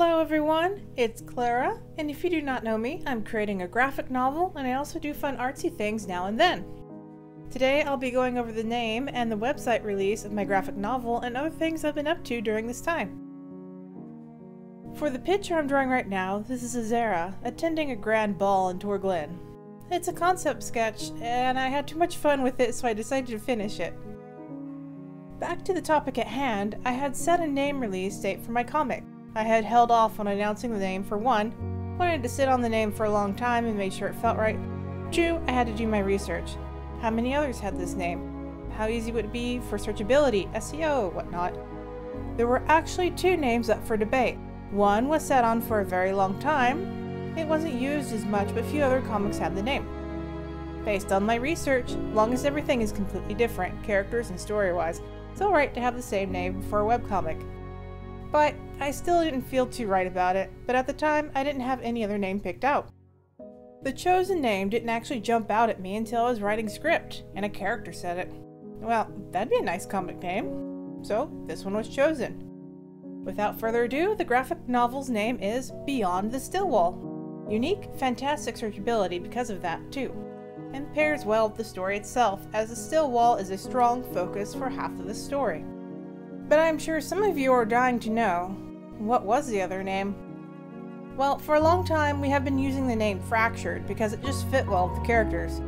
Hello everyone, it's Clara, and if you do not know me, I'm creating a graphic novel and I also do fun artsy things now and then. Today I'll be going over the name and the website release of my graphic novel and other things I've been up to during this time. For the picture I'm drawing right now, this is Azera attending a grand ball in Tor Glen. It's a concept sketch and I had too much fun with it, so I decided to finish it. Back to the topic at hand, I had set a name release date for my comic. I had held off on announcing the name for one, wanted to sit on the name for a long time and make sure it felt right. Two, I had to do my research. How many others had this name? How easy would it be for searchability, SEO, whatnot? There were actually two names up for debate. One was set on for a very long time. It wasn't used as much, but few other comics had the name. Based on my research, long as everything is completely different, characters and story-wise, it's alright to have the same name for a webcomic. But I still didn't feel too right about it, but at the time I didn't have any other name picked out. The chosen name didn't actually jump out at me until I was writing script, and a character said it. Well, that'd be a nice comic name. So this one was chosen. Without further ado, the graphic novel's name is Beyond the Still Wall. Unique, fantastic searchability because of that too, and pairs well with the story itself, as the still wall is a strong focus for half of the story. But I'm sure some of you are dying to know, what was the other name? Well, for a long time we have been using the name Fractured because it just fit well with the characters.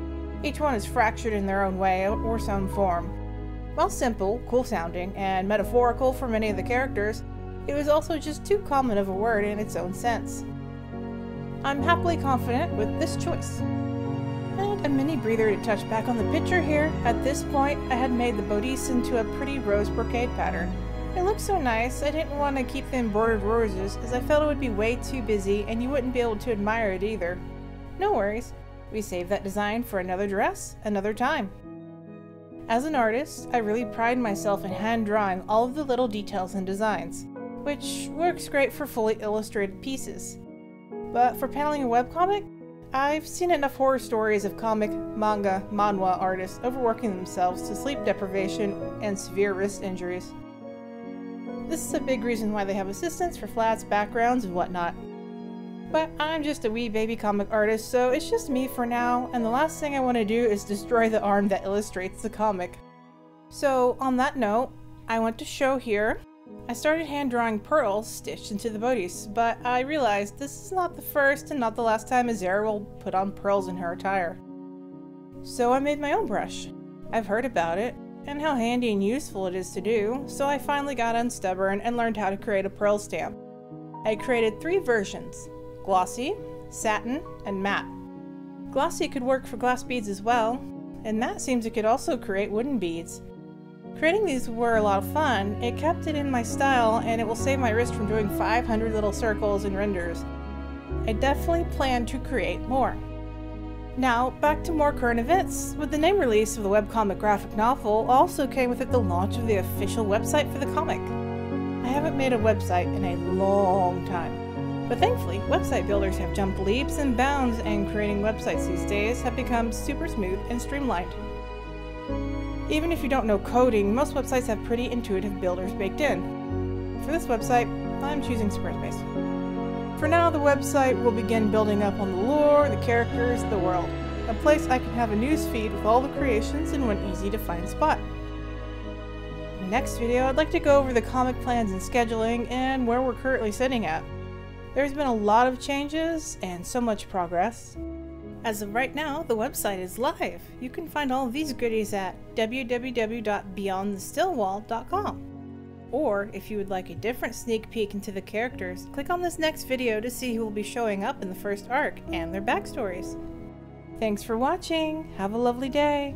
Each one is fractured in their own way or some form. While simple, cool sounding, and metaphorical for many of the characters, it was also just too common of a word in its own sense. I'm happily confident with this choice. And a mini breather to touch back on the picture here. At this point, I had made the bodice into a pretty rose brocade pattern. It looked so nice, I didn't want to keep the embroidered roses as I felt it would be way too busy and you wouldn't be able to admire it either. No worries, we saved that design for another dress, another time. As an artist, I really pride myself in hand drawing all of the little details and designs, which works great for fully illustrated pieces. But for paneling a webcomic, I've seen enough horror stories of comic, manga, manhwa artists overworking themselves to sleep deprivation and severe wrist injuries. This is a big reason why they have assistants for flats, backgrounds, and whatnot. But I'm just a wee baby comic artist, so it's just me for now, and the last thing I want to do is destroy the arm that illustrates the comic. So on that note, I want to show here. I started hand drawing pearls stitched into the bodice, but I realized this is not the first and not the last time Azera will put on pearls in her attire. So I made my own brush. I've heard about it, and how handy and useful it is to do, so I finally got unstubborn and learned how to create a pearl stamp. I created 3 versions: glossy, satin, and matte. Glossy could work for glass beads as well, and matte seems it could also create wooden beads. Creating these were a lot of fun. It kept it in my style, and it will save my wrist from doing 500 little circles and renders. I definitely plan to create more. Now, back to more current events. With the name release of the webcomic graphic novel, also came with it the launch of the official website for the comic. I haven't made a website in a long time, but thankfully, website builders have jumped leaps and bounds, and creating websites these days have become super smooth and streamlined. Even if you don't know coding, most websites have pretty intuitive builders baked in. For this website, I'm choosing Squarespace. For now, the website will begin building up on the lore, the characters, the world. A place I can have a news feed with all the creations in one easy to find spot. In the next video, I'd like to go over the comic plans and scheduling and where we're currently sitting at. There's been a lot of changes and so much progress. As of right now, the website is live. You can find all of these goodies at www.beyondthestillwall.com. Or, if you would like a different sneak peek into the characters, click on this next video to see who will be showing up in the first arc and their backstories. Thanks for watching! Have a lovely day!